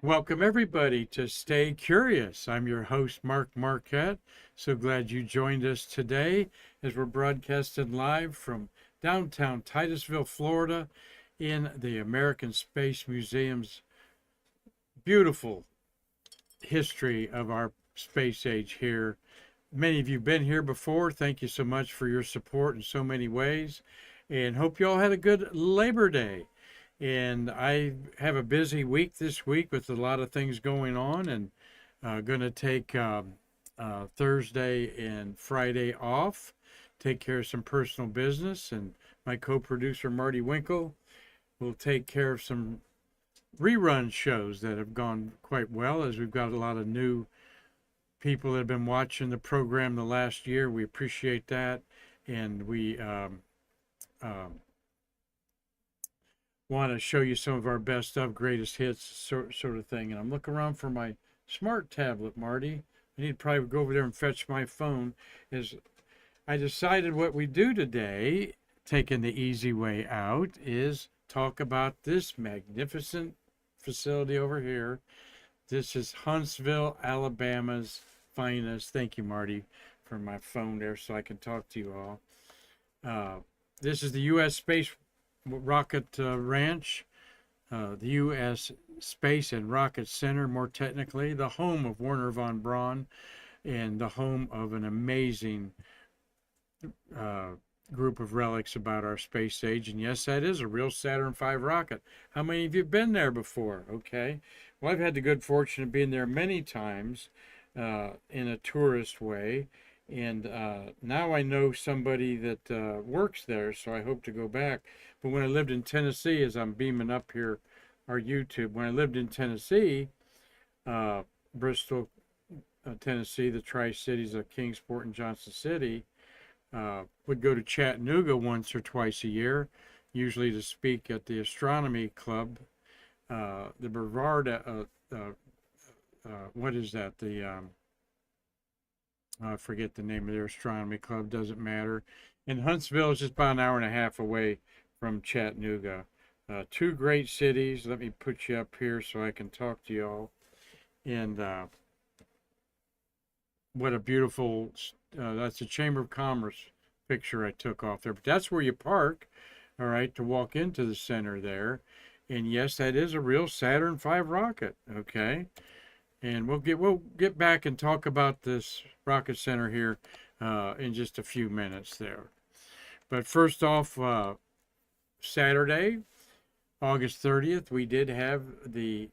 Welcome, everybody, to Stay Curious. I'm your host, Mark Marquette. So glad you joined us today as we're broadcasting live from downtown Titusville, Florida, in the American Space Museum's beautiful history of our space age here. Many of you have been here before. Thank you so much for your support in so many ways, and hope you all had a good Labor Day. And I have a busy week this week with a lot of things going on, and going to take Thursday and Friday off, take care of some personal business, and my co-producer Marty Winkle will take care of some rerun shows that have gone quite well, as we've got a lot of new people that have been watching the program the last year. We appreciate that, and we um, want to show you some of our best of greatest hits, sort of thing. And I'm looking around for my smart tablet, Marty. I need to probably go over there and fetch my phone. Is I decided what we do today, taking the easy way out, is talk about this magnificent facility over here. This is Huntsville, Alabama's finest. Thank you, Marty, for my phone there so I can talk to you all. This is the U.S. Space Rocket Ranch, the U.S. Space and Rocket Center, more technically, the home of Werner von Braun and the home of an amazing group of relics about our space age. And yes, that is a real Saturn V rocket. How many of you have been there before? Okay. Well, I've had the good fortune of being there many times in a tourist way. And now I know somebody that works there, so I hope to go back. But when I lived in Tennessee, as I'm beaming up here our YouTube, when I lived in Tennessee, Bristol, Tennessee, the Tri-Cities of Kingsport and Johnson City, would go to Chattanooga once or twice a year, usually to speak at the astronomy club, the Brevard, what is that? I forget the name of their astronomy club, doesn't matter. And Huntsville is just about an hour and a half away from Chattanooga. Two great cities. Let me put you up here so I can talk to you all. And what a beautiful, that's a Chamber of Commerce picture I took off there. But that's where you park, all right, to walk into the center there. And yes, that is a real Saturn V rocket, okay? And we'll get back and talk about this rocket center here in just a few minutes there. But first off, Saturday, August 30th, we did have the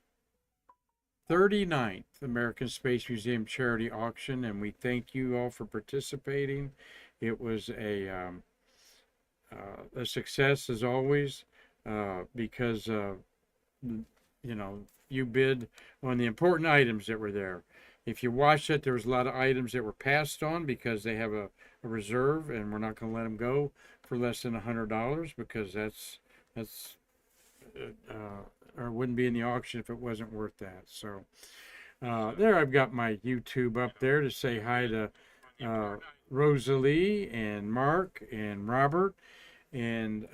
39th American Space Museum charity auction, and we thank you all for participating. It was a success as always because you know, you bid on the important items that were there. If you watched it, there was a lot of items that were passed on because they have a reserve, and we're not going to let them go for less than $100 because that's or wouldn't be in the auction if it wasn't worth that. So there I've got my YouTube up there to say hi to Rosalie and Mark and Robert. And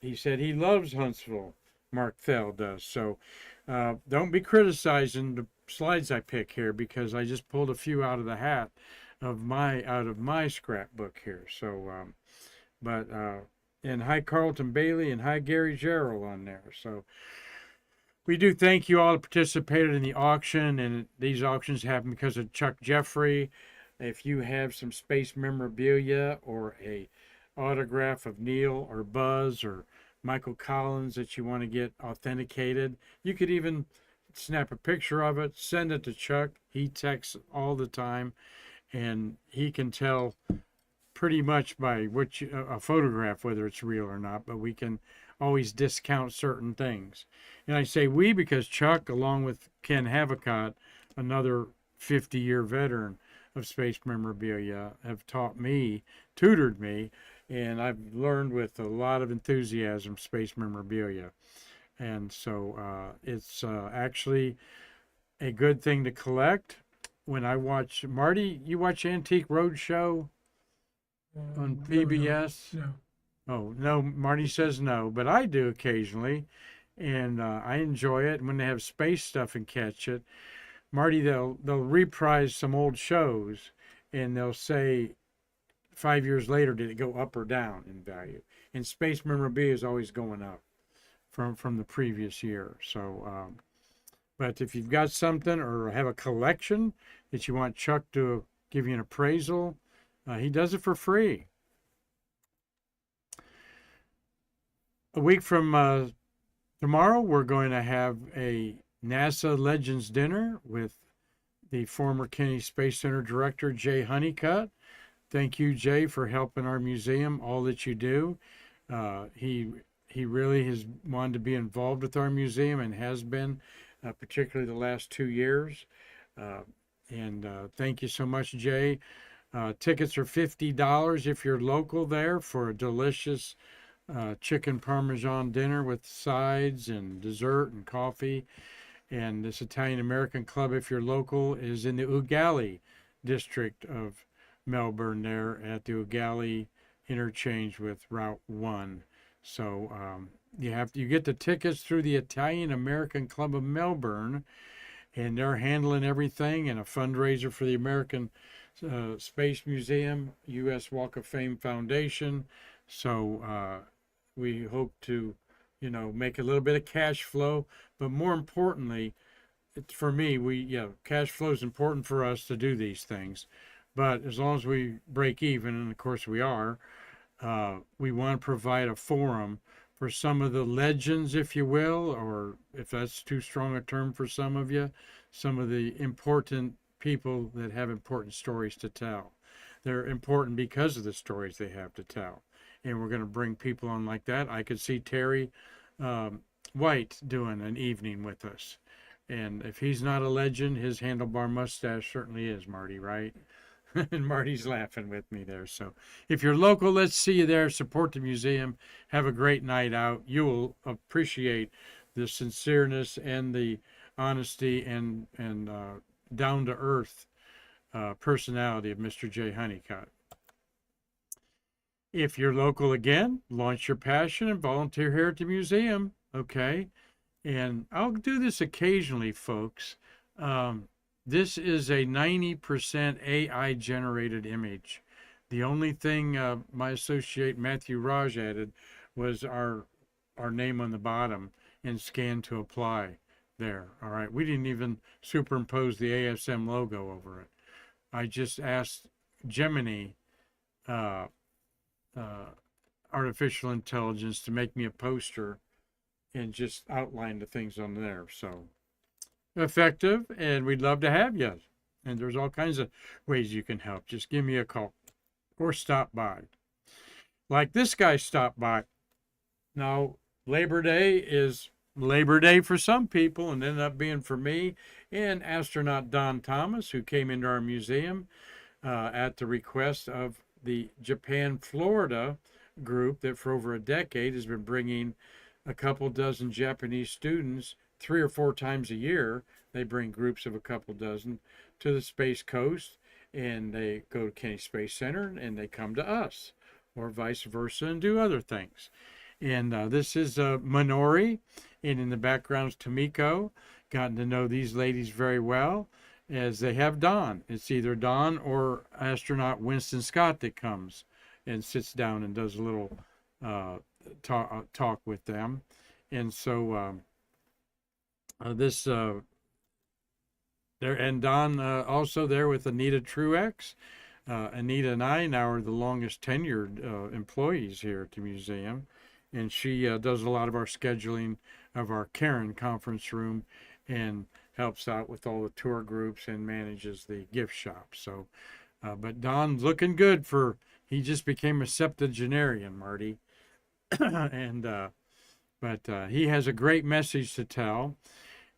he said he loves Huntsville. Mark Fell does. So don't be criticizing the slides I pick here because I just pulled a few out of the hat of my scrapbook here. So and hi Carlton Bailey and hi Gary Gerald on there. So we do thank you all that participated in the auction, and these auctions happen because of Chuck Jeffrey. If you have some space memorabilia or a autograph of Neil or Buzz or Michael Collins that you want to get authenticated, you could even snap a picture of it, send it to Chuck. He texts all the time, and he can tell pretty much by a photograph whether it's real or not, but we can always discount certain things. And I say we because Chuck, along with Ken Havicott, another 50-year veteran of space memorabilia, have tutored me, and I've learned with a lot of enthusiasm space memorabilia. And so it's actually a good thing to collect. When I watch, Marty, you watch Antique Roadshow on PBS? No. Oh, no, Marty says no, but I do occasionally. and I enjoy it. And when they have space stuff and catch it, Marty, they'll reprise some old shows, and they'll say 5 years later, did it go up or down in value? And space memorabilia is always going up from the previous year. So, but if you've got something or have a collection that you want Chuck to give you an appraisal, he does it for free. A week from tomorrow, we're going to have a NASA Legends Dinner with the former Kennedy Space Center Director, Jay Honeycutt. Thank you, Jay, for helping our museum, all that you do. He really has wanted to be involved with our museum and has been, particularly the last 2 years. And thank you so much, Jay. Tickets are $50 if you're local there for a delicious chicken parmesan dinner with sides and dessert and coffee. And this Italian American Club, if you're local, is in the Ugali district of Melbourne, there at the Ugali interchange with Route 1. So you get the tickets through the Italian American Club of Melbourne, and they're handling everything, and a fundraiser for the American Space Museum, U.S. Walk of Fame Foundation. So we hope to, make a little bit of cash flow, but more importantly, for me, cash flow is important for us to do these things. But as long as we break even, and of course we are, we want to provide a forum for some of the legends, if you will, or if that's too strong a term for some of you, some of the important people that have important stories to tell. They're important because of the stories they have to tell. And we're going to bring people on like that. I could see Terry White doing an evening with us. And if he's not a legend, his handlebar mustache certainly is, Marty, right? And Marty's laughing with me there. So if you're local, let's see you there. Support the museum. Have a great night out. You will appreciate the sincereness and the honesty and down-to-earth personality of Mr. J. Honeycutt. If you're local again, launch your passion and volunteer here at the museum, okay? And I'll do this occasionally, folks. This is a 90% AI generated image. The only thing my associate Matthew Raj added was our name on the bottom and scan to apply there. All right, we didn't even superimpose the ASM logo over it. I just asked Gemini artificial intelligence to make me a poster and just outline the things on there. So effective, and we'd love to have you. And there's all kinds of ways you can help. Just give me a call or stop by. Like this guy stopped by. Now, Labor Day is Labor Day for some people and ended up being for me and astronaut Don Thomas, who came into our museum at the request of the Japan, Florida group that for over a decade has been bringing a couple dozen Japanese students 3 or 4 times a year. They bring groups of a couple dozen to the Space Coast, and they go to Kennedy Space Center, and they come to us, or vice versa, and do other things. And this is Minori, and in the background is Tomiko. Gotten to know these ladies very well, as they have Don. It's either Don or astronaut Winston Scott that comes and sits down and does a little talk with them. And so this there, and Don also there with Anita Truex. Anita and I now are the longest tenured employees here at the museum, and she does a lot of our scheduling of our Karen conference room and helps out with all the tour groups and manages the gift shop. So, but Don's looking good he just became a septuagenarian, Marty. And, but he has a great message to tell.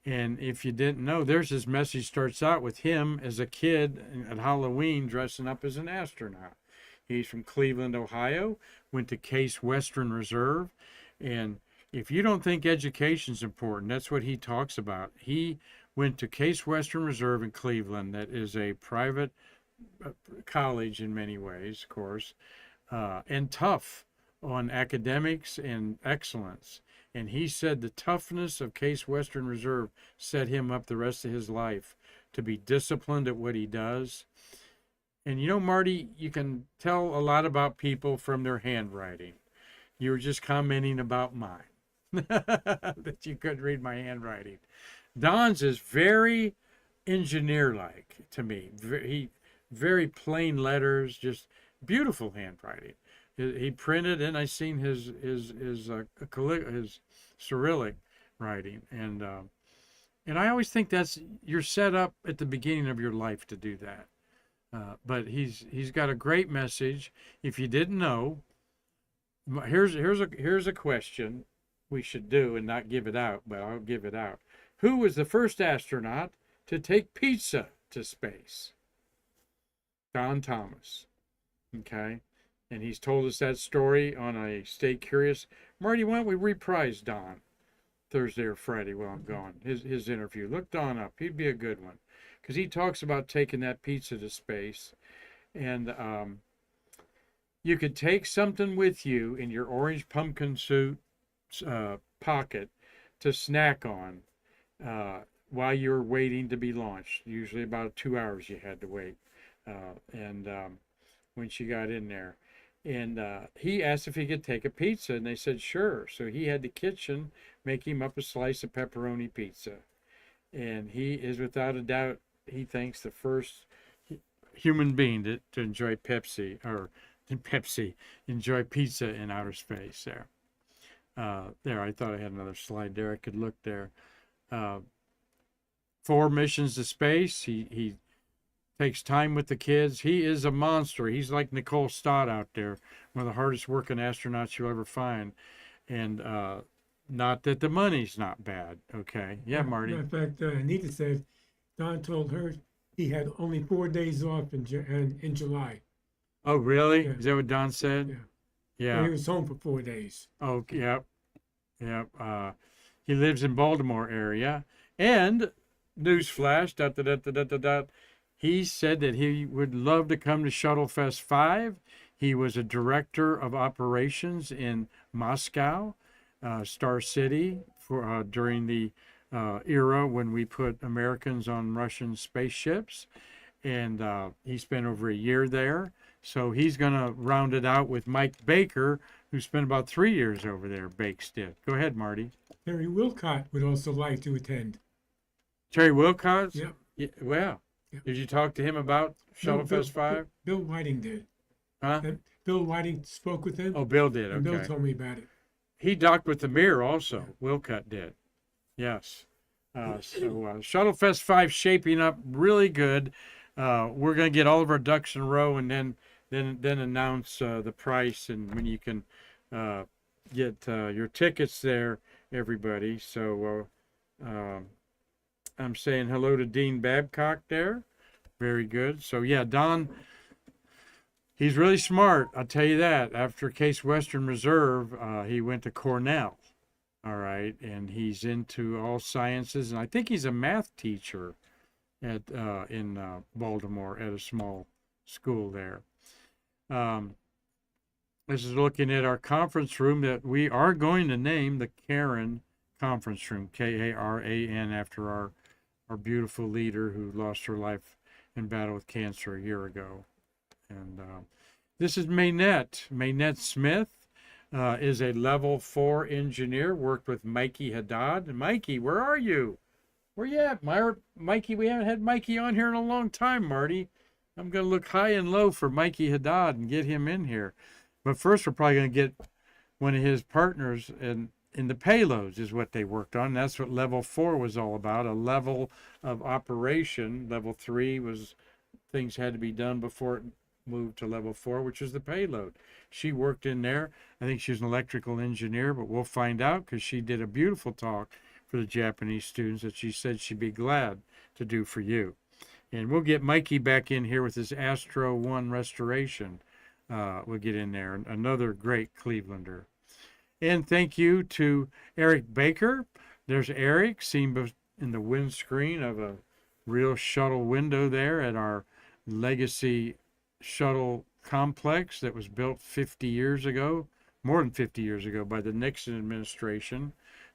And if you didn't know, there's his message starts out with him as a kid at Halloween dressing up as an astronaut. He's from Cleveland, Ohio, went to Case Western Reserve. And if you don't think education's important, that's what he talks about. He went to Case Western Reserve in Cleveland. That is a private college in many ways, of course, and tough on academics and excellence. And he said the toughness of Case Western Reserve set him up the rest of his life to be disciplined at what he does. And you know, Marty, you can tell a lot about people from their handwriting. You were just commenting about mine, that you couldn't read my handwriting. Don's is very engineer-like to me. Very plain letters, just beautiful handwriting. He printed, and I seen his Cyrillic writing, and I always think that's you're set up at the beginning of your life to do that. But he's got a great message. If you didn't know, here's a question we should do and not give it out, but I'll give it out. Who was the first astronaut to take pizza to space? Don Thomas. Okay. And he's told us that story on a Stay Curious. Marty, why don't we reprise Don Thursday or Friday while I'm gone? His interview. Look Don up. He'd be a good one. Because he talks about taking that pizza to space. And you could take something with you in your orange pumpkin suit pocket to snack on while you're waiting to be launched. Usually about 2 hours you had to wait. When she got in there. And he asked if he could take a pizza, and they said sure. So he had the kitchen make him up a slice of pepperoni pizza. And he is without a doubt, he thinks, the first human being to enjoy enjoy pizza in outer space there. There, I thought I had another slide there. I could look there. 4 missions to space. He takes time with the kids. He is a monster. He's like Nicole Stott out there, one of the hardest working astronauts you'll ever find. And not that the money's not bad. Okay. Yeah, Marty. In fact, Anita said Don told her he had only 4 days off in July. Oh, really? Yeah. Is that what Don said? Yeah. Yeah. And he was home for 4 days. Oh, yep. Yep. He lives in Baltimore area. And newsflash, he said that he would love to come to Shuttle Fest 5. He was a director of operations in Moscow, Star City, for during the era when we put Americans on Russian spaceships. And he spent over a year there. So he's going to round it out with Mike Baker, who spent about 3 years over there, Bakes did. Go ahead, Marty. Terry Wilcott would also like to attend. Terry Wilcott? Yep. Yeah, well, Yep. Did you talk to him about Shuttle Fest 5? Bill Whiting did. Huh? And Bill Whiting spoke with him. Oh, Bill did, And Bill okay. told me about it. He docked with the Mir also. Wilcott did. Yes. Shuttle Fest 5 shaping up really good. We're going to get all of our ducks in a row and then announce the price and when you can get your tickets there, everybody. So I'm saying hello to Dean Babcock there. Very good. So yeah, Don, he's really smart. I'll tell you that. After Case Western Reserve, he went to Cornell. All right. And he's into all sciences. And I think he's a math teacher at in Baltimore at a small school there. This is looking at our conference room that we are going to name the Karen Conference Room, Karan, after our beautiful leader who lost her life in battle with cancer a year ago. And this is Maynette. Maynette Smith is a level 4 engineer, worked with Mikey Haddad. And Mikey, where are you? Where you at, Mikey? We haven't had Mikey on here in a long time, Marty. I'm going to look high and low for Mikey Haddad and get him in here. But first, we're probably going to get one of his partners in the payloads is what they worked on. That's what level 4 was all about, a level of operation. Level 3 was things had to be done before it moved to level 4, which is the payload. She worked in there. I think she's an electrical engineer, but we'll find out because she did a beautiful talk for the Japanese students that she said she'd be glad to do for you. And we'll get Mikey back in here with his Astro 1 restoration. We'll get in there. Another great Clevelander. And thank you to Eric Baker. There's Eric, seen in the windscreen of a real shuttle window there at our Legacy Shuttle complex that was built 50 years ago, more than 50 years ago by the Nixon administration.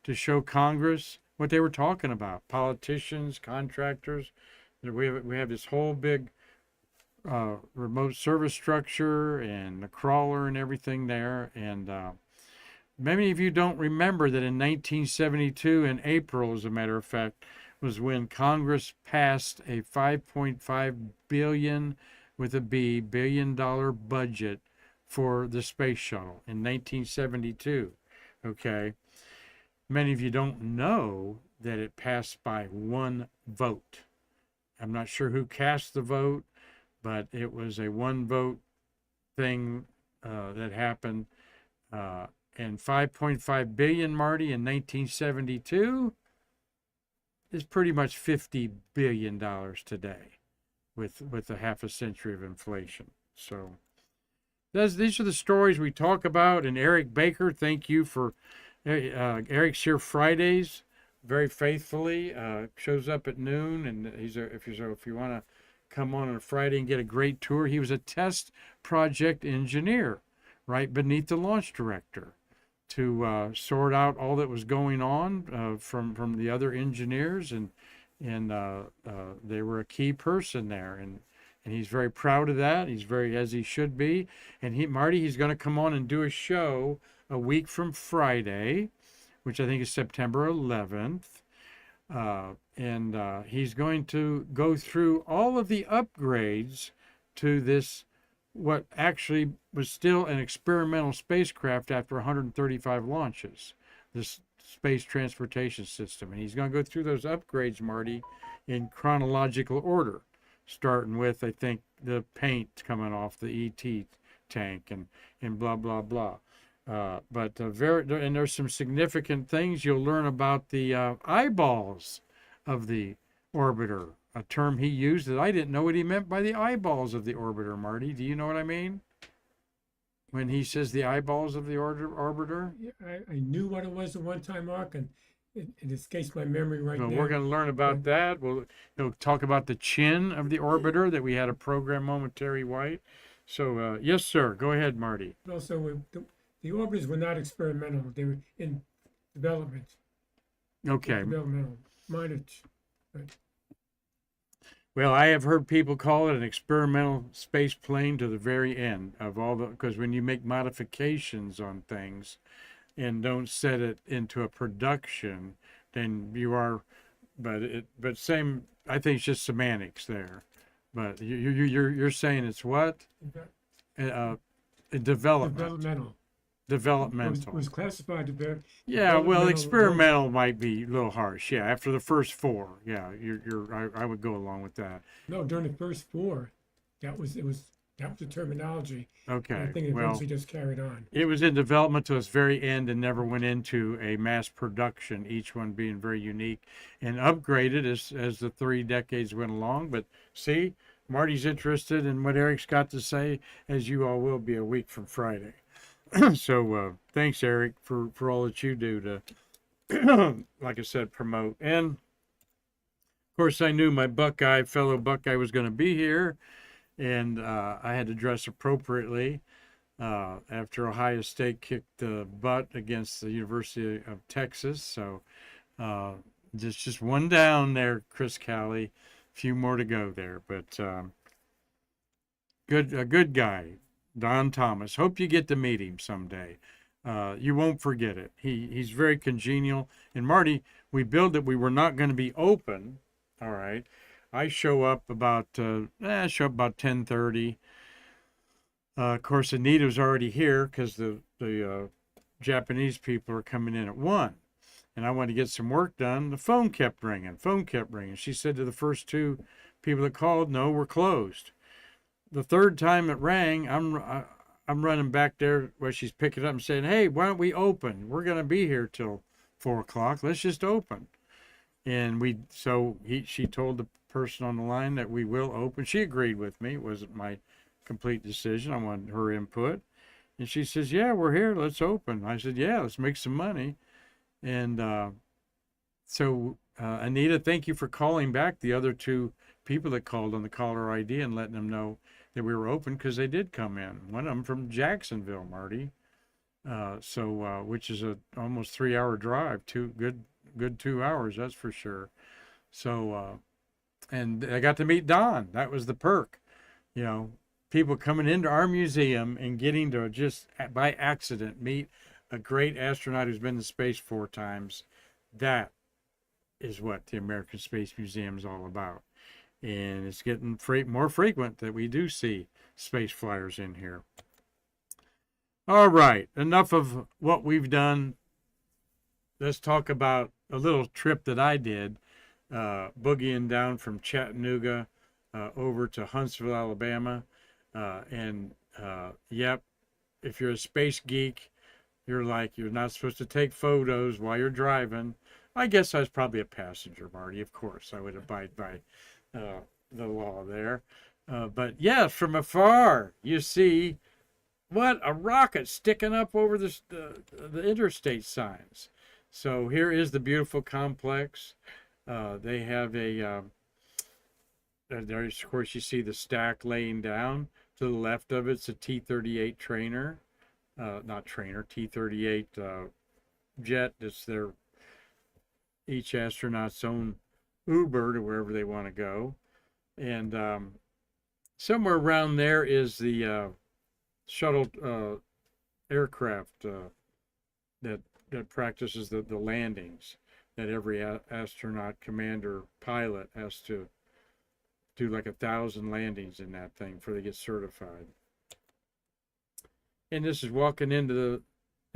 to show Congress what they were talking about. Politicians, contractors. We have this whole big remote service structure and the crawler and everything there. And many of you don't remember that in 1972, in April, as a matter of fact, was when Congress passed a 5.5 billion with a B billion-dollar budget for the space shuttle in 1972. Okay, many of you don't know that it passed by one vote. I'm not sure who cast the vote, but it was a one vote thing that happened. And 5.5 billion, Marty, in 1972 is pretty much $50 billion today with a half a century of inflation. So these are the stories we talk about. And Eric Baker, thank you for Eric's here Fridays very faithfully, shows up at noon, and if you want to come on a Friday and get a great tour. He was a test project engineer right beneath the launch director to sort out all that was going on from the other engineers, and they were a key person there, and he's very proud of that. He's very, as he should be. And he's going to come on and do a show a week from Friday, which I think is September 11th. And he's going to go through all of the upgrades to this, what actually was still an experimental spacecraft after 135 launches, this space transportation system. And he's going to go through those upgrades, Marty, in chronological order, starting with, I think, the paint coming off the ET tank and blah, blah, blah. But there's some significant things. You'll learn about the eyeballs of the orbiter, a term he used that I didn't know what he meant by the eyeballs of the orbiter, Marty. Do you know what I mean? When he says the eyeballs of the orbiter? Yeah, I knew what it was at one time, Mark, and it escapes my memory right now. We're going to learn about that. We'll talk about the chin of the orbiter that we had a program on with Terry White. So, yes, sir. Go ahead, Marty. Also, the orbiters were not experimental. They were in development. Okay. Developmental. Minor. Well, I have heard people call it an experimental space plane to the very end of all because when you make modifications on things and don't set it into a production, then you are, but same, I think it's just semantics there. But you're saying it's what? Developmental. Developmental. It was classified to yeah, well, experimental might be a little harsh. Yeah, after the first four, yeah, I would go along with that. No, during the first four, that was the terminology. Okay, I think it eventually just carried on. It was in development to its very end and never went into a mass production. Each one being very unique and upgraded as the 3 decades went along. But see, Marty's interested in what Eric's got to say, as you all will be a week from Friday. So thanks, Eric, for all that you do to, like I said, promote. And, of course, I knew my fellow Buckeye was going to be here, and I had to dress appropriately after Ohio State kicked the butt against the University of Texas. So just one down there, Chris Calley. A few more to go there, but a good guy. Don Thomas. Hope you get to meet him someday. You won't forget it. He's very congenial. And Marty, we billed that we were not going to be open. All right. I show up about 10:30. Of course, Anita's already here because the Japanese people are coming in at 1. And I wanted to get some work done. The phone kept ringing. She said to the first 2 people that called, no, we're closed. The third time it rang, I'm running back there where she's picking it up and saying, hey, why don't we open? We're going to be here till 4 o'clock. Let's just open. And she told the person on the line that we will open. She agreed with me. It wasn't my complete decision. I wanted her input. And she says, yeah, we're here. Let's open. I said, yeah, let's make some money. And Anita, thank you for calling back the other 2 people that called on the caller ID and letting them know that we were open, because they did come in. One of them from Jacksonville, Marty. Which is a almost 3 hour drive, good 2 hours, that's for sure. And I got to meet Don. That was the perk, you know, people coming into our museum and getting to just by accident meet a great astronaut who's been to space 4 times. That is what the American Space Museum is all about. And it's getting more frequent that we do see space flyers in here. All right, enough of what we've done. Let's talk about a little trip that I did, boogieing down from Chattanooga over to Huntsville, Alabama. Yep, if you're a space geek, you're not supposed to take photos while you're driving. I guess I was probably a passenger, Marty. Of course, I would abide by the law there. But yes, from afar, you see what a rocket sticking up over the interstate signs. So here is the beautiful complex. They have there's, of course, you see the stack laying down. To the left of it's a T-38 trainer, not trainer, T-38 jet. It's each astronaut's own Uber to wherever they want to go. And somewhere around there is the shuttle aircraft that practices the landings that every astronaut, commander, pilot has to do, like 1,000 landings in that thing before they get certified. And this is walking into the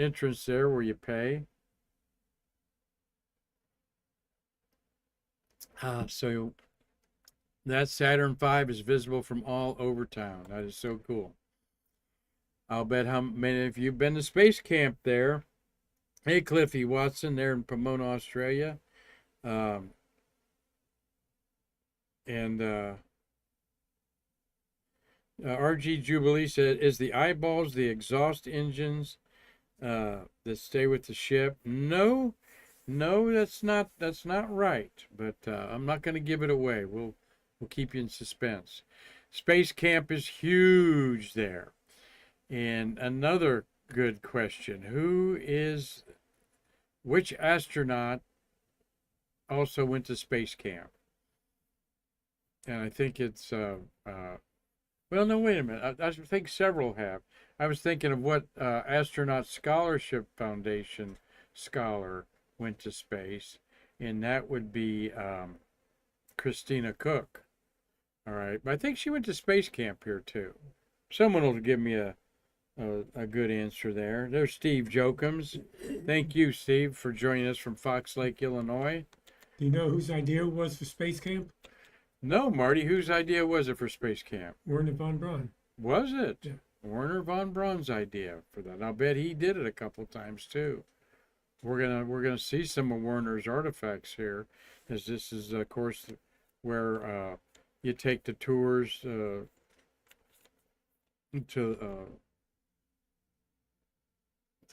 entrance there where you pay. So that Saturn V is visible from all over town. That is so cool. I'll bet how many of you have been to space camp there. Hey, Cliffy Watson, there in Pomona, Australia. RG Jubilee said, is the eyeballs the exhaust engines that stay with the ship? No, that's not right. But I'm not going to give it away. We'll keep you in suspense. Space camp is huge there. And another good question: which astronaut also went to space camp? And I think it's well, no, wait a minute. I think several have. I was thinking of what Astronaut Scholarship Foundation scholar went to space, and that would be Christina Cook. All right, but I think she went to space camp here too. Someone will give me a good answer there. There's Steve Jokums. Thank you, Steve, for joining us from Fox Lake, Illinois. Do you know whose idea it was for space camp? No, Marty, whose idea was it for space camp? Werner von Braun. Was it? Yeah. Werner von Braun's idea for that. I'll bet he did it a couple times too. We're gonna see some of Werner's artifacts here, as this is, of course, where you take the tours to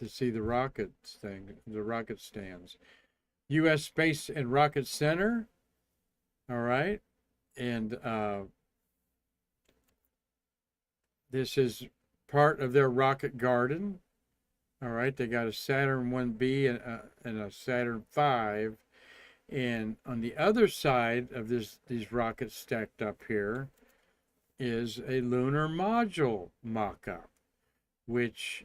see the rocket stands. U.S. Space and Rocket Center. All right. And this is part of their rocket garden. All right, they got a Saturn 1B and a Saturn 5. And on the other side of these rockets stacked up here is a lunar module mock-up, which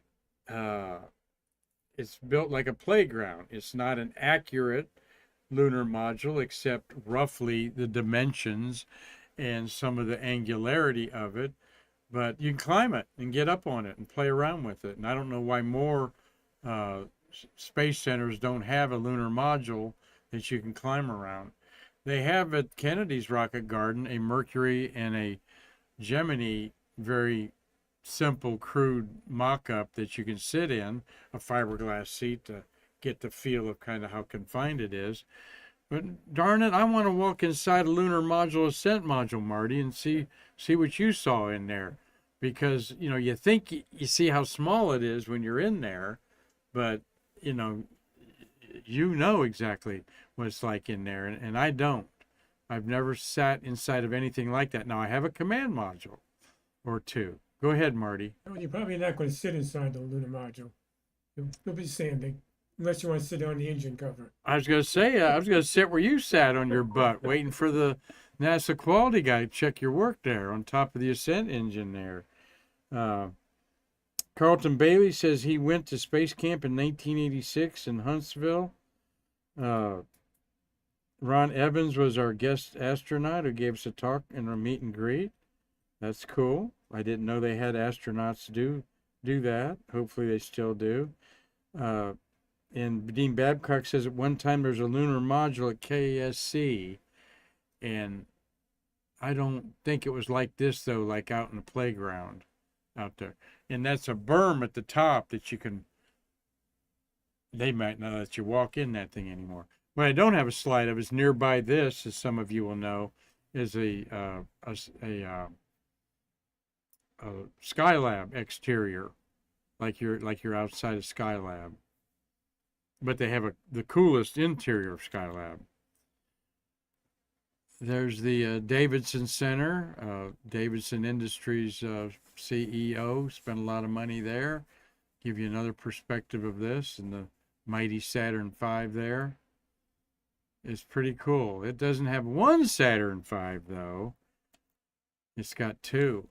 it's built like a playground. It's not an accurate lunar module, except roughly the dimensions and some of the angularity of it, but you can climb it and get up on it and play around with it. And I don't know why more space centers don't have a lunar module that you can climb around. They have at Kennedy's Rocket Garden a Mercury and a Gemini, very simple, crude mock-up that you can sit in, a fiberglass seat to get the feel of kind of how confined it is. But darn it, I want to walk inside a lunar module ascent module, Marty, and see what you saw in there. Because, you think you see how small it is when you're in there, but, you know exactly what it's like in there, and I don't. I've never sat inside of anything like that. Now, I have a command module or two. Go ahead, Marty. Well, you're probably not going to sit inside the lunar module. You'll be standing, unless you want to sit on the engine cover. I was gonna say, I was gonna sit where you sat on your butt, waiting for the NASA quality guy to check your work there on top of the ascent engine there. Uh, Carlton Bailey says he went to space camp in 1986 in Huntsville. Uh, Ron Evans was our guest astronaut who gave us a talk and a meet and greet. That's cool. I didn't know they had astronauts do that. Hopefully they still do. And Dean Babcock says at one time there's a lunar module at KSC, and I don't think it was like this though, like out in the playground out there. And that's a berm at the top that you can. They might not let you walk in that thing anymore. What I don't have a slide of is nearby. This, as some of you will know, is a Skylab exterior, like you're outside of Skylab. But they have the coolest interior of Skylab. There's the Davidson Center. Davidson Industries CEO spent a lot of money there. Give you another perspective of this, and the mighty Saturn V there. It's pretty cool. It doesn't have one Saturn V though. It's got two.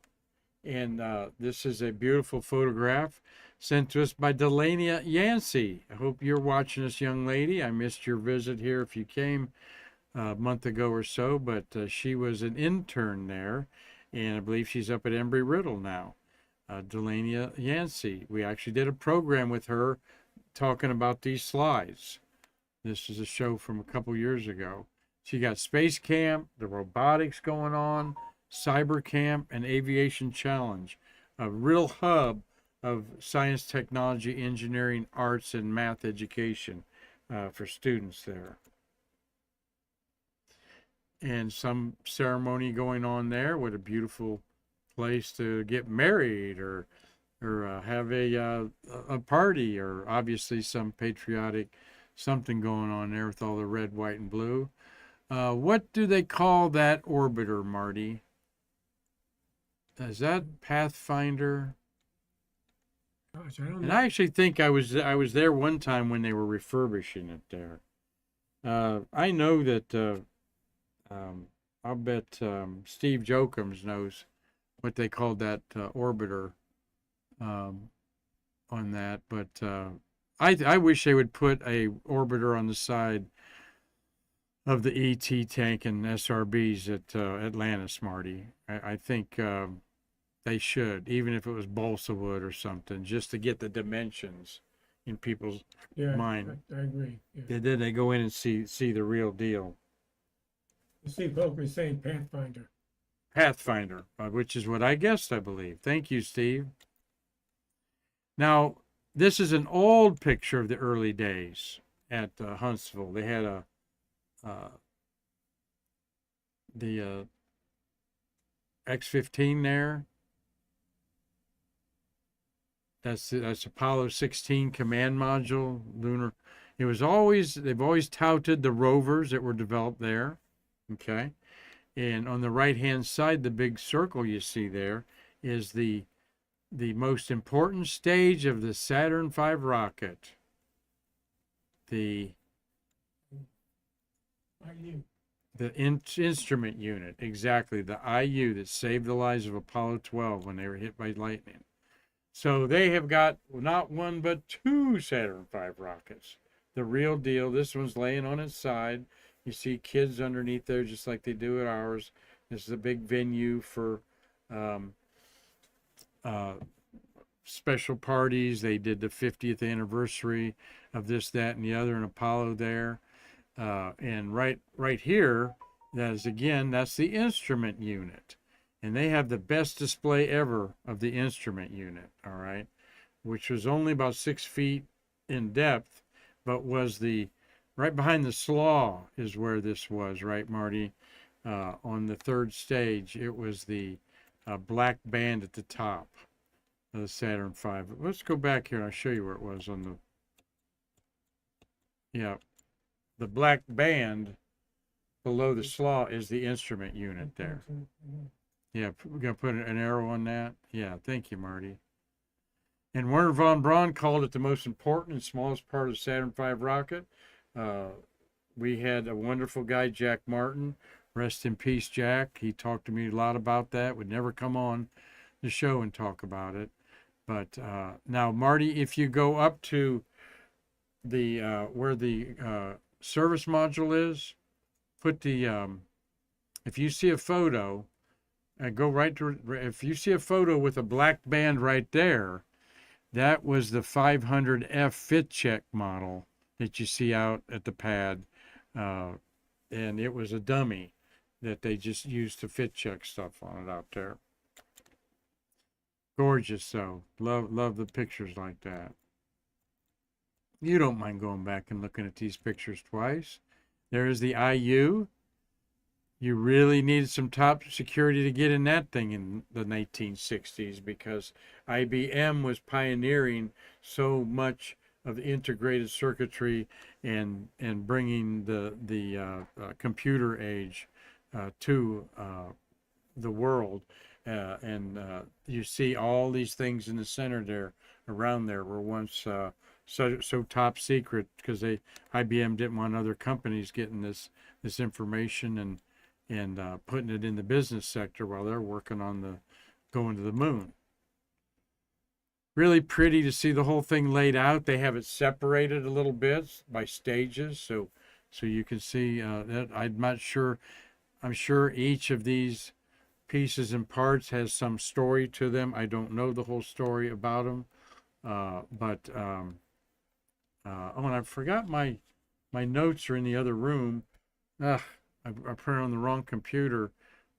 And this is a beautiful photograph sent to us by Delania Yancey. I hope you're watching this, young lady. I missed your visit here if you came a month ago or so, but she was an intern there, and I believe she's up at Embry-Riddle now. Delania Yancey. We actually did a program with her talking about these slides. This is a show from a couple years ago. She got Space Camp, the robotics going on, Cyber Camp, and Aviation Challenge, a real hub of science, technology, engineering, arts, and math education for students there. And some ceremony going on there. What a beautiful place to get married or have a party, or obviously some patriotic something going on there with all the red, white, and blue. What do they call that orbiter, Marty? Is that Pathfinder? Gosh, I don't And know. I actually think I was there one time when they were refurbishing it there. I know that I'll bet Steve Jokums knows what they called that orbiter on that, but I wish they would put a orbiter on the side of the ET tank and SRBs at Atlantis, Marty. I think they should, even if it was balsa wood or something, just to get the dimensions in people's mind. I agree. Yeah. And then they go in and see the real deal. Steve Polk was saying Pathfinder. Pathfinder, which is what I guessed, I believe. Thank you, Steve. Now, this is an old picture of the early days at Huntsville. They had the X-15 there. That's Apollo 16 command module, lunar. They've always touted the rovers that were developed there. Okay. And on the right-hand side, the big circle you see there is the most important stage of the Saturn V rocket. The instrument unit, exactly, the IU that saved the lives of Apollo 12 when they were hit by lightning. So they have got not one but two Saturn V rockets. The real deal. This one's laying on its side. You see kids underneath there just like they do at ours. This is a big venue for special parties. They did the 50th anniversary of this, that, and the other in Apollo there. And right here, that's the instrument unit. And they have the best display ever of the instrument unit, all right, which was only about 6 feet in depth, but was right behind the slaw is where this was, right, Marty? On the third stage, it was the black band at the top of the Saturn V. Let's go back here and I'll show you where it was on the black band below the slaw is the instrument unit there. Yeah, we're going to put an arrow on that. Yeah, thank you, Marty. And Werner von Braun called it the most important and smallest part of the Saturn V rocket. Uh, we had a wonderful guy, Jack Martin. Rest in peace, Jack. He talked to me a lot about that. Would never come on the show and talk about it. But now, Marty, if you go up to the where the service module is, put the if you see a photo, go right to, if you see a photo with a black band right there, that was the 500F fit check model that you see out at the pad. And it was a dummy that they just used to fit check stuff on it out there. Gorgeous, though. Love the pictures like that. You don't mind going back and looking at these pictures twice. There is the IU. You really needed some top security to get in that thing in the 1960s because IBM was pioneering so much of the integrated circuitry and bringing the computer age to the world. You see all these things in the center there, around there, were once so top secret because IBM didn't want other companies getting this information and putting it in the business sector while they're working on going to the moon. Really pretty to see the whole thing laid out. They have it separated a little bit by stages, so you can see that. I'm sure each of these pieces and parts has some story to them. I don't know the whole story about them, and I forgot my notes are in the other room. I put it on the wrong computer.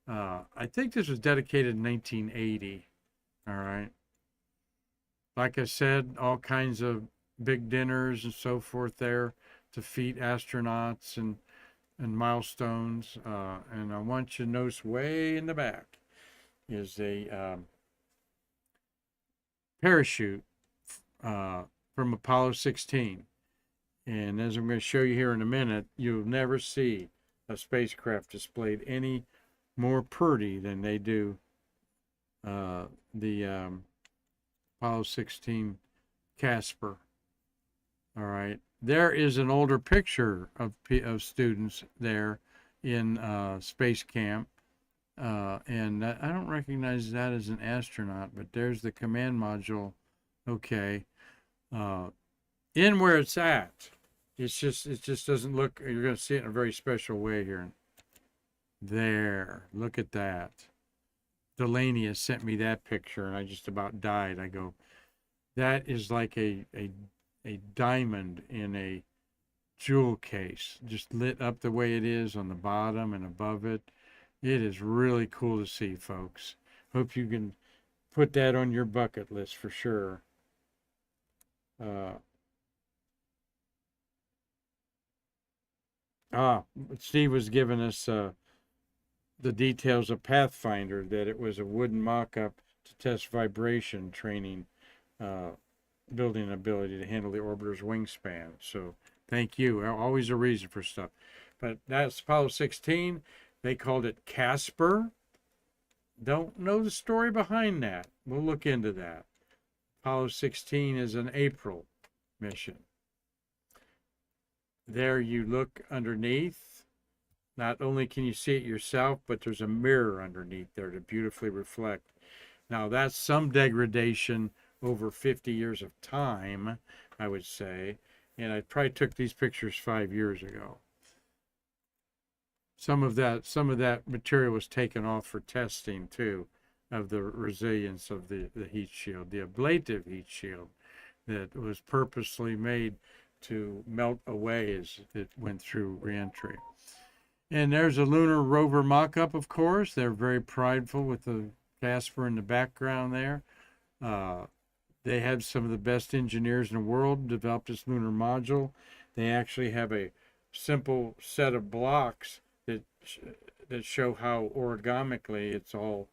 I think this was dedicated in 1980. All right. Like I said, all kinds of big dinners and so forth there to feed astronauts and milestones. And I want you to notice way in the back is a parachute from Apollo 16. And as I'm going to show you here in a minute, you'll never see a spacecraft displayed any more pretty than they do the Apollo 16 Casper. All right. There is an older picture of students there in space camp. And I don't recognize that as an astronaut, but there's the command module. Okay. In where it's at. It just doesn't look, you're going to see it in a very special way here. There. Look at that. Delaney has sent me that picture and I just about died. I go, that is like a diamond in a jewel case, just lit up the way it is on the bottom and above it. It is really cool to see, folks. Hope you can put that on your bucket list for sure. Steve was giving us the details of Pathfinder, that it was a wooden mock-up to test vibration training, building an ability to handle the orbiter's wingspan. So thank you. Always a reason for stuff. But that's Apollo 16. They called it Casper. Don't know the story behind that. We'll look into that. Apollo 16 is an April mission. There you look underneath. Not only can you see it yourself, but there's a mirror underneath there to beautifully reflect. Now that's some degradation over 50 years of time, I would say. And I probably took these pictures 5 years ago. Some of that material was taken off for testing too, of the resilience of the heat shield, the ablative heat shield that was purposely made to melt away as it went through reentry. And there's a lunar rover mock-up, of course. They're very prideful with the Casper in the background there. They have some of the best engineers in the world develop this lunar module. They actually have a simple set of blocks that show how origamically it's all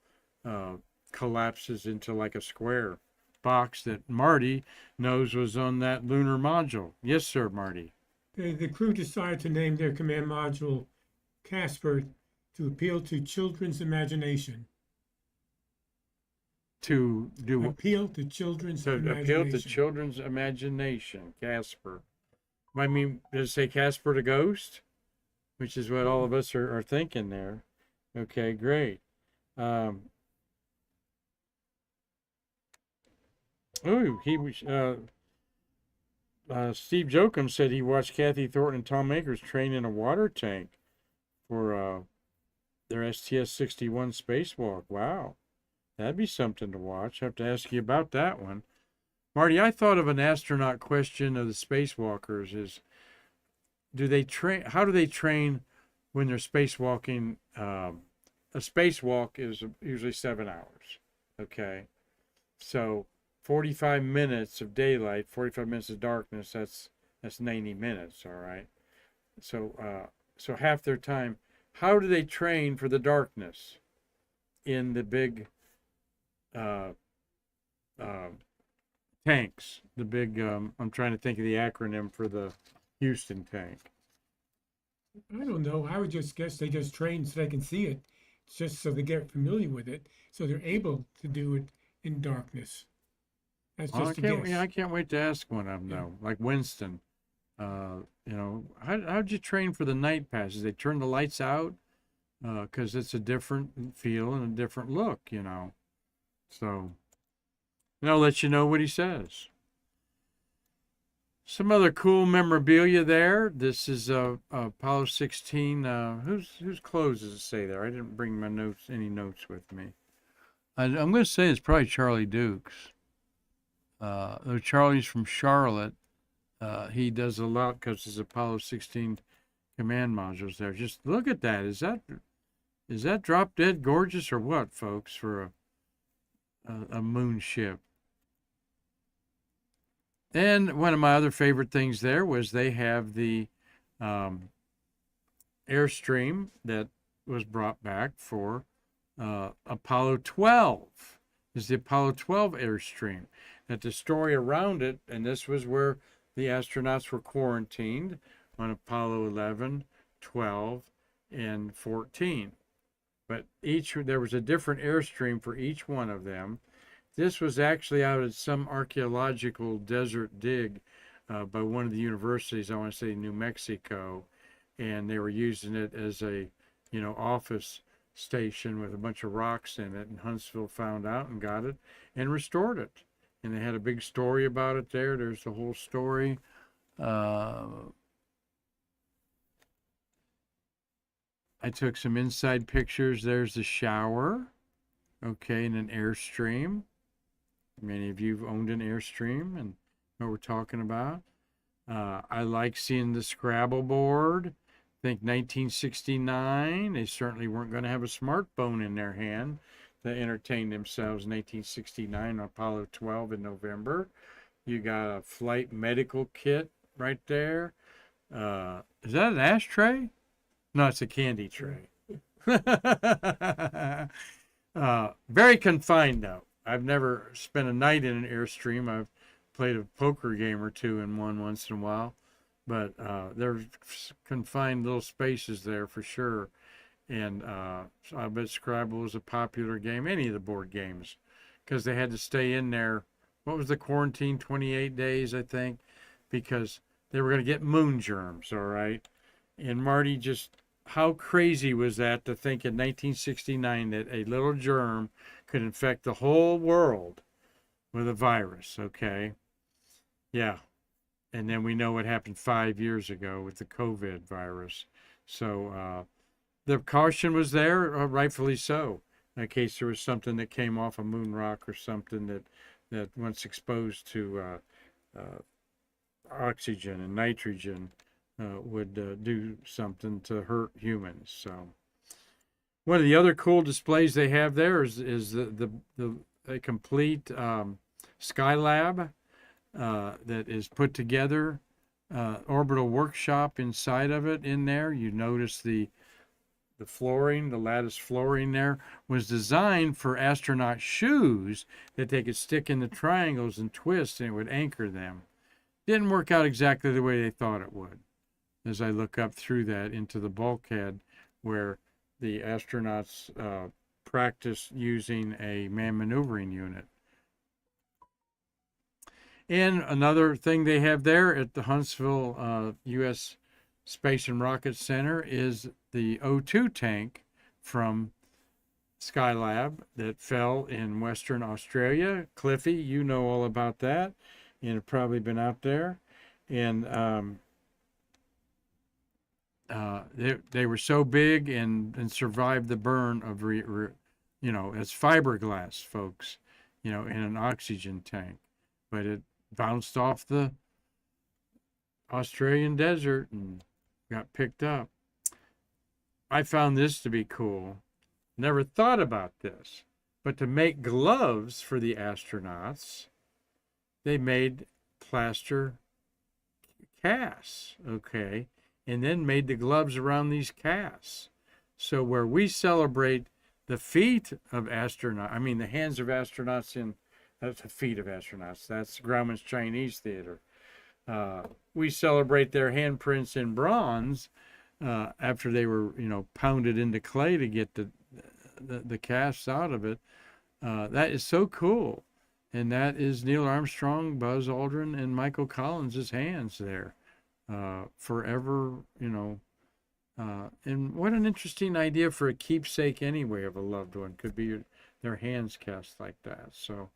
collapses into like a square box that Marty knows was on that lunar module. Yes, sir, Marty. The crew decided to name their command module Casper to appeal to children's imagination. to do Appeal to children's to appeal to imagination. children's imagination. Casper. I mean, does it say Casper the Ghost? Which is what all of us are thinking there. Okay, great. Um, he was. Steve Jokum said he watched Kathy Thornton and Tom Akers train in a water tank for their STS-61 spacewalk. Wow, that'd be something to watch. I have to ask you about that one, Marty. I thought of an astronaut question of the spacewalkers: is do they train? How do they train when they're spacewalking? A spacewalk is usually 7 hours. Okay, so 45 minutes of daylight, 45 minutes of darkness. That's 90 minutes. All right. So half their time. How do they train for the darkness in the big uh, uh, tanks? The big. I'm trying to think of the acronym for the Houston tank. I don't know. I would just guess they just train so they can see it, just so they get familiar with it, so they're able to do it in darkness. That's Well, just a guess. I can't wait to ask one of them though. Like Winston. How'd you train for the night passes? They turn the lights out because it's a different feel and a different look. So and I'll let you know what he says. Some other cool memorabilia there. This is Apollo 16. Whose clothes does it say there? I didn't bring any notes with me. I'm going to say it's probably Charlie Dukes. Though Charlie's from Charlotte, he does a lot because his Apollo 16 command modules there. Just look at that. Is that drop dead gorgeous or what, folks? For a moon ship. And one of my other favorite things there was they have the Airstream that was brought back for Apollo 12. Is the Apollo 12 Airstream. That the story around it, and this was where the astronauts were quarantined on Apollo 11, 12, and 14. But there was a different Airstream for each one of them. This was actually out at some archaeological desert dig by one of the universities, I want to say New Mexico, and they were using it as a, office station with a bunch of rocks in it, and Huntsville found out and got it and restored it. And they had a big story about it there. There's the whole story. I took some inside pictures. There's the shower, okay, and an Airstream. Many of you have owned an Airstream and know what we're talking about. I like seeing the Scrabble board. I think 1969, they certainly weren't going to have a smartphone in their hand to entertain themselves in 1869 on Apollo 12 in November. You got a flight medical kit right there. Is that an ashtray? No, it's a candy tray. Very confined, though. I've never spent a night in an Airstream. I've played a poker game or two in one once in a while. But there's confined little spaces there for sure. And so I bet Scrabble was a popular game, any of the board games, because they had to stay in there. What was the quarantine? 28 days, I think, because they were going to get moon germs, all right? And Marty, just how crazy was that to think in 1969 that a little germ could infect the whole world with a virus, okay? Yeah. And then we know what happened 5 years ago with the COVID virus. So, the caution was there, rightfully so, in case there was something that came off a moon rock or something that once exposed to oxygen and nitrogen would do something to hurt humans. So one of the other cool displays they have there is a complete Skylab that is put together, orbital workshop inside of it in there. You notice the flooring, the lattice flooring there, was designed for astronaut shoes that they could stick in the triangles and twist and it would anchor them. Didn't work out exactly the way they thought it would. As I look up through that into the bulkhead where the astronauts practice using a man maneuvering unit. And another thing they have there at the Huntsville U.S. Space and Rocket Center is the O2 tank from Skylab that fell in Western Australia. Cliffy, you know all about that, and have probably been out there. And they were so big and survived the burn of, it's fiberglass, folks, in an oxygen tank. But it bounced off the Australian desert and got picked up. I found this to be cool. Never thought about this, but to make gloves for the astronauts, they made plaster casts, okay, and then made the gloves around these casts. So where we celebrate the feet of astronauts, the hands of astronauts that's the feet of astronauts. That's Grauman's Chinese Theater. We celebrate their handprints in bronze after they were, pounded into clay to get the casts out of it. That is so cool. And that is Neil Armstrong, Buzz Aldrin, and Michael Collins' hands there forever, and what an interesting idea for a keepsake anyway of a loved one, could be their hands cast like that. So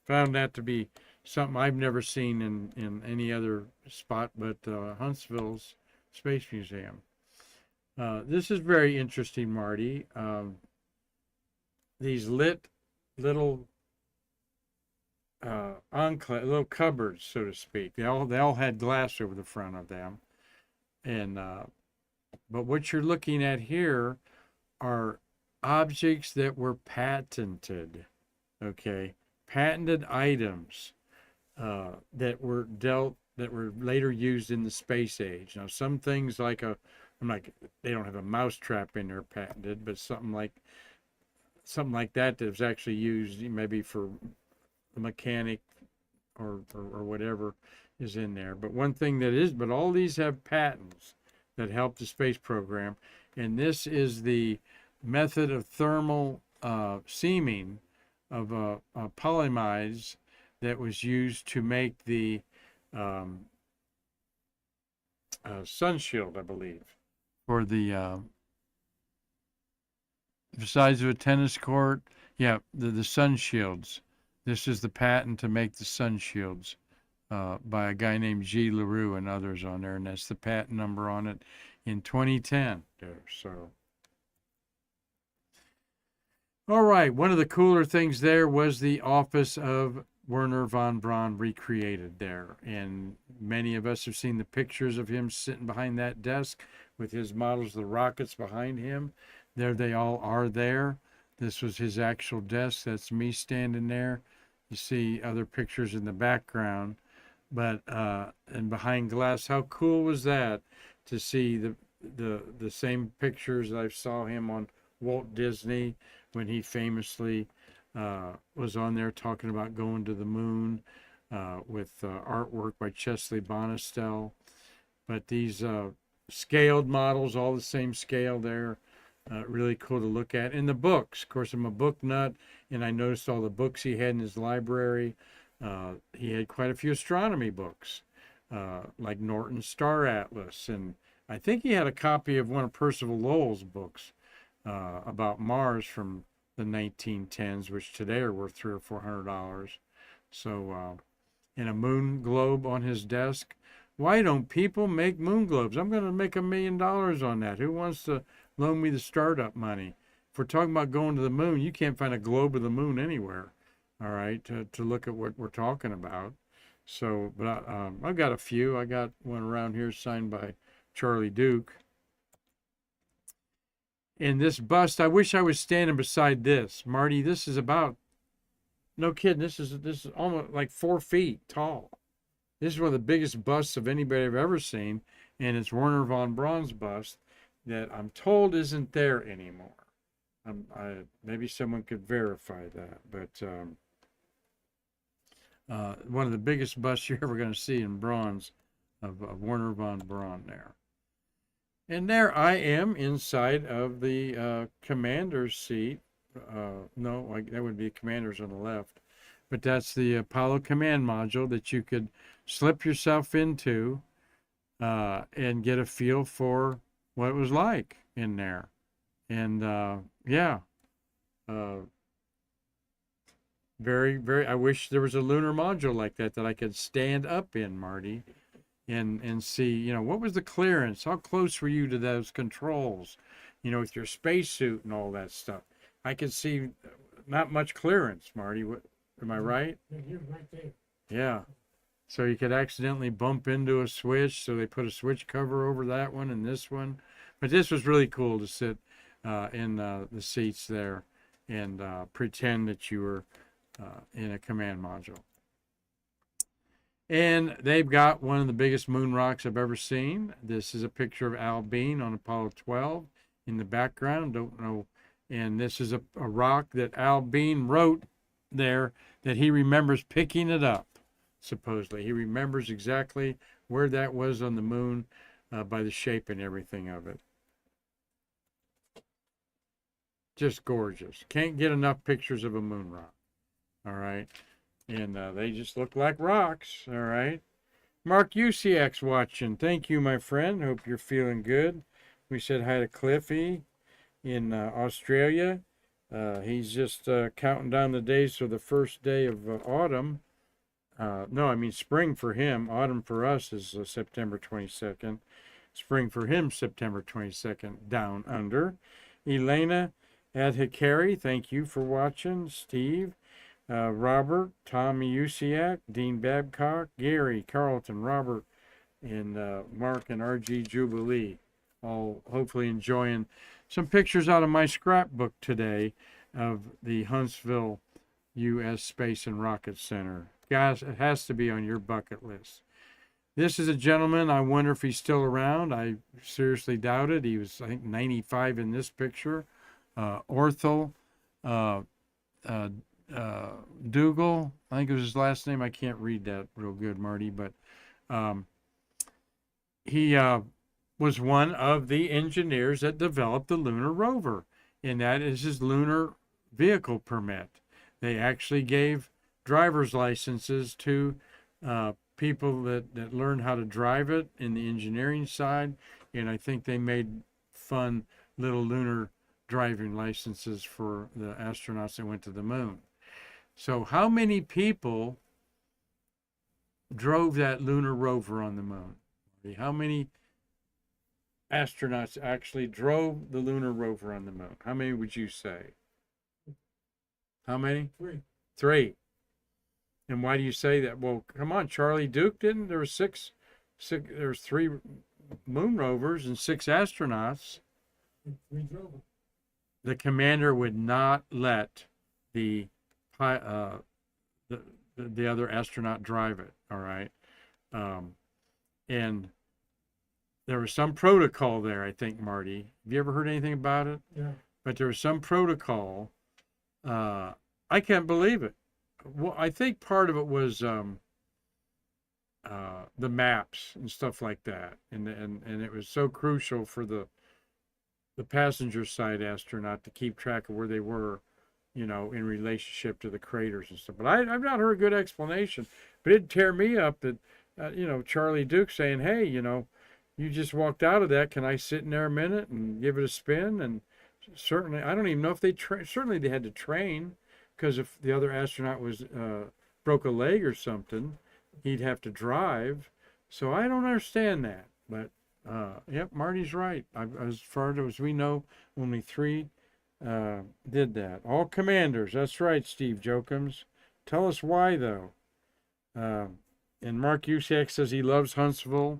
found that to be something I've never seen in any other spot but Huntsville's Space Museum. This is very interesting, Marty. These lit little little cupboards, so to speak. They all had glass over the front of them, and but what you're looking at here are objects that were patented. Okay, patented items that were later used in the space age. Now, some things like they don't have a mousetrap in there patented, but something like that was actually used maybe for the mechanic or whatever is in there. But one thing but all these have patents that help the space program. And this is the method of thermal seaming of polyamides that was used to make the sun shield, I believe, for the size of a tennis court. Yeah, the sun shields. This is the patent to make the sun shields by a guy named G. LaRue and others on there, and that's the patent number on it in 2010 there. So, all right, one of the cooler things there was the office of Wernher von Braun recreated there, and many of us have seen the pictures of him sitting behind that desk with his models of the rockets behind him. There they all are there. This was his actual desk. That's me standing there. You see other pictures in the background, but and behind glass, how cool was that to see the same pictures that I saw him on Walt Disney when he famously was on there talking about going to the moon with artwork by Chesley Bonestell. But these scaled models, all the same scale there. Really cool to look at. And the books, of course, I'm a book nut, and I noticed all the books he had in his library. He had quite a few astronomy books, like Norton's Star Atlas, and I think he had a copy of one of Percival Lowell's books about Mars from the 1910s, which today are worth $300 or $400. So, and a moon globe on his desk. Why don't people make moon globes? I'm going to make $1 million on that. Who wants to loan me the startup money? If we're talking about going to the moon, you can't find a globe of the moon anywhere, all right, to look at what we're talking about. So, but I've got a few. I got one around here signed by Charlie Duke. And this bust, I wish I was standing beside this. Marty, this is about, no kidding, this is almost like 4 feet tall. This is one of the biggest busts of anybody I've ever seen, and it's Wernher von Braun's bust that I'm told isn't there anymore. Maybe someone could verify that, but one of the biggest busts you're ever going to see in bronze of Wernher von Braun there. And there I am inside of the commander's seat no, that would be commanders on the left. But that's the Apollo command module that you could slip yourself into and get a feel for what it was like in there. And yeah, uh, very, very. I wish there was a lunar module like that I could stand up in, Marty, and see. What was the clearance? How close were you to those controls? With your spacesuit and all that stuff. I could see not much clearance, Marty. What, am I right? Yeah, you're right there. Yeah. So you could accidentally bump into a switch. So they put a switch cover over that one and this one. But this was really cool to sit in the seats there and pretend that you were in a command module. And they've got one of the biggest moon rocks I've ever seen. This is a picture of Al Bean on Apollo 12 in the background. Don't know. And this is a rock that Al Bean wrote there that he remembers picking it up, supposedly. He remembers exactly where that was on the moon by the shape and everything of it. Just gorgeous. Can't get enough pictures of a moon rock. All right. And they just look like rocks. All right. Mark UCX watching. Thank you, my friend. Hope you're feeling good. We said hi to Cliffy in Australia. He's just counting down the days for the first day of autumn. No, I mean spring for him. Autumn for us is September 22nd. Spring for him, September 22nd, down under. Elena Adhikari, thank you for watching. Steve, Robert, Tommy Usiak, Dean Babcock, Gary, Carlton, Robert, and Mark and RG Jubilee. All hopefully enjoying some pictures out of my scrapbook today of the Huntsville U.S. Space and Rocket Center. Guys, it has to be on your bucket list. This is a gentleman, I wonder if he's still around. I seriously doubt it. He was, I think, 95 in this picture. Orthel Dougal, I think it was his last name. I can't read that real good, Marty, but he was one of the engineers that developed the lunar rover, and that is his lunar vehicle permit. They actually gave driver's licenses to people that learned how to drive it in the engineering side, and I think they made fun little lunar driving licenses for the astronauts that went to the moon. So how many people drove that lunar rover on the moon? How many astronauts actually drove the lunar rover on the moon? How many would you say? How many? Three. And why do you say that? Well, come on, Charlie Duke didn't. There was there was 3 moon rovers and 6 astronauts. We drove them. The commander would not let the other astronaut drive it. All right, and there was some protocol there. I think, Marty. Have you ever heard anything about it? Yeah. But there was some protocol. I can't believe it. Well, I think part of it was the maps and stuff like that, and it was so crucial for the passenger side astronaut to keep track of where they were, in relationship to the craters and stuff. But I've not heard a good explanation. But it'd tear me up that, Charlie Duke saying, hey, you just walked out of that. Can I sit in there a minute and give it a spin? And certainly, I don't even know if they certainly they had to train, because if the other astronaut was broke a leg or something, he'd have to drive. So I don't understand that. But yep, Marty's right. As far as we know, only 3 did that. All commanders. That's right, Steve Jokums. Tell us why, though. And Mark Usiak says he loves Huntsville.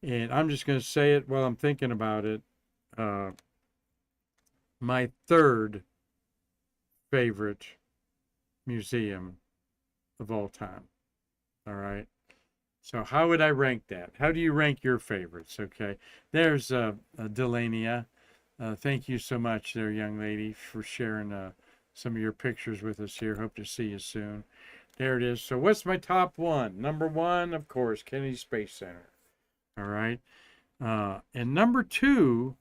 And I'm just going to say it while I'm thinking about it. My 3rd favorite museum of all time. All right. So how would I rank that? How do you rank your favorites? Okay. There's Delania. Thank you so much there, young lady, for sharing some of your pictures with us here. Hope to see you soon. There it is. So what's my top 1? Number 1, of course, Kennedy Space Center. All right. And number 2,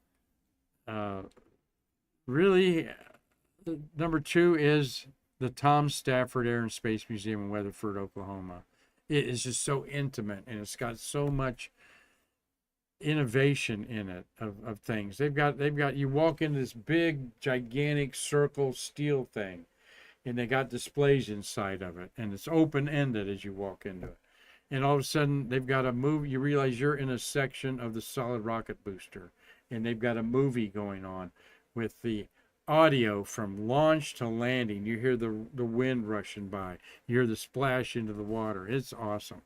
really, number 2 is the Tom Stafford Air and Space Museum in Weatherford, Oklahoma. It is just so intimate, and it's got so much innovation in it of things. They've got you walk into this big gigantic circle steel thing, and they got displays inside of it, and it's open ended as you walk into it. And all of a sudden they've got a movie. You realize you're in a section of the solid rocket booster, and they've got a movie going on with the audio from launch to landing. You hear the wind rushing by, you hear the splash into the water. It's awesome.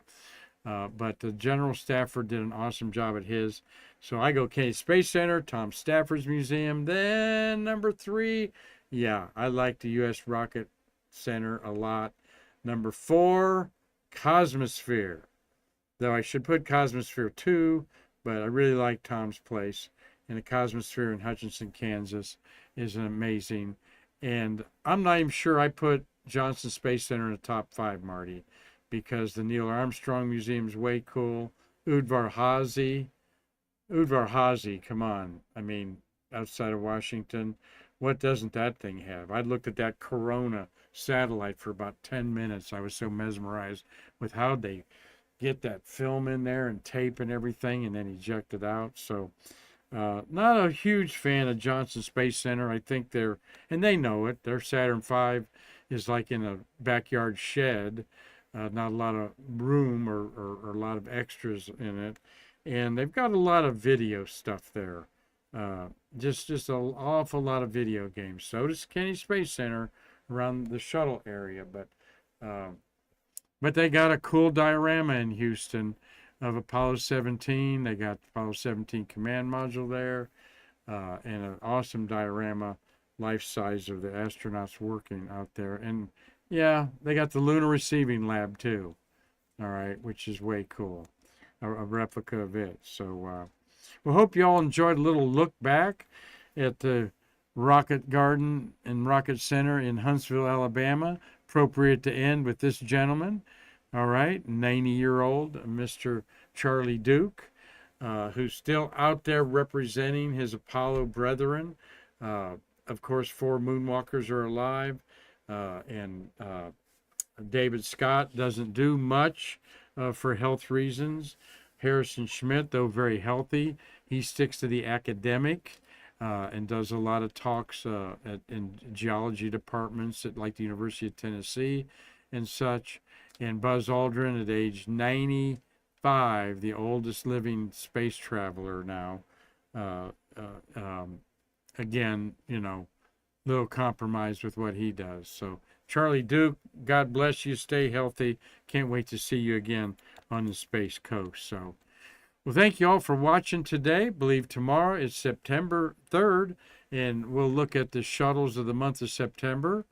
But the General Stafford did an awesome job at his. So I go Kennedy Space Center, Tom Stafford's museum. Then number 3, yeah, I like the U.S. Rocket Center a lot. Number 4, Cosmosphere. Though I should put Cosmosphere 2, but I really like Tom's place. And the Cosmosphere in Hutchinson, Kansas is amazing. And I'm not even sure I put Johnson Space Center in the top 5, Marty, because the Neil Armstrong Museum is way cool. Udvar Hazy, come on. I mean, outside of Washington, what doesn't that thing have? I looked at that Corona satellite for about 10 minutes. I was so mesmerized with how they get that film in there and tape and everything and then eject it out. So not a huge fan of Johnson Space Center. I think and they know it, their Saturn V is like in a backyard shed. Not a lot of room or a lot of extras in it. And they've got a lot of video stuff there. Just an awful lot of video games. So does Kennedy Space Center around the shuttle area. But they got a cool diorama in Houston of Apollo 17. They got the Apollo 17 command module there. And an awesome diorama, life size, of the astronauts working out there. And yeah, they got the Lunar Receiving Lab too, all right, which is way cool, a replica of it. So we hope you all enjoyed a little look back at the Rocket Garden and Rocket Center in Huntsville, Alabama. Appropriate to end with this gentleman, all right, 90-year-old Mr. Charlie Duke, who's still out there representing his Apollo brethren. Of course, 4 moonwalkers are alive. And David Scott doesn't do much for health reasons. Harrison Schmitt, though very healthy, he sticks to the academic and does a lot of talks in geology departments at like the University of Tennessee and such. And Buzz Aldrin, at age 95, the oldest living space traveler now, again, little compromise with what he does. So Charlie Duke, God bless you. Stay healthy. Can't wait to see you again on the Space Coast. So, well, thank you all for watching today. Believe tomorrow is September 3rd, and we'll look at the shuttles of the month of September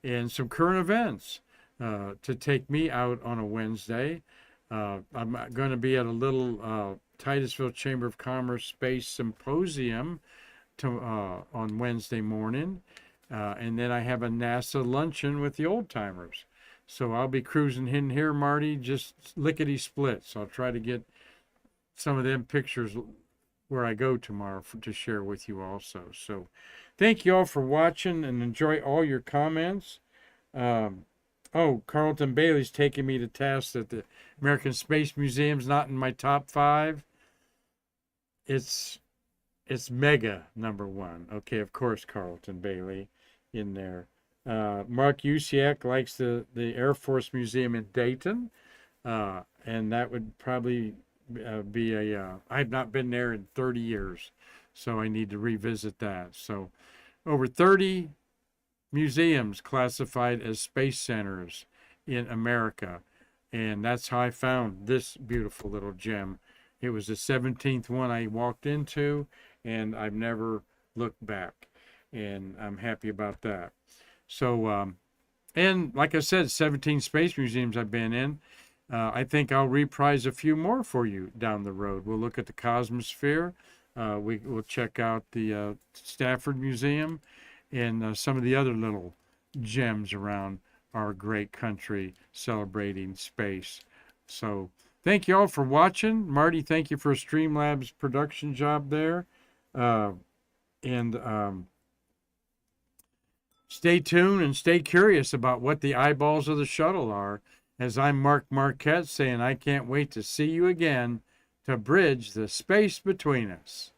and some current events to take me out on a Wednesday. I'm going to be at a little Titusville Chamber of Commerce Space Symposium on Wednesday morning. And then I have a NASA luncheon with the old timers. So I'll be cruising in here, Marty, just lickety split. So I'll try to get some of them pictures where I go tomorrow to share with you also. So thank you all for watching and enjoy all your comments. Carlton Bailey's taking me to task that the American Space Museum's not in my top 5. It's mega number 1. Okay, of course, Carlton Bailey in there. Mark Usiak likes the Air Force Museum in Dayton, and that would probably be I've not been there in 30 years, so I need to revisit that. So over 30 museums classified as space centers in America, and that's how I found this beautiful little gem. It was the 17th one I walked into, and I've never looked back, and I'm happy about that. So, and like I said, 17 space museums I've been in. I think I'll reprise a few more for you down the road. We'll look at the Cosmosphere. We'll check out the Stafford Museum and some of the other little gems around our great country celebrating space. So thank you all for watching. Marty, thank you for a Streamlabs production job there. Stay tuned and stay curious about what the eyeballs of the shuttle are, as I'm Mark Marquette saying I can't wait to see you again to bridge the space between us.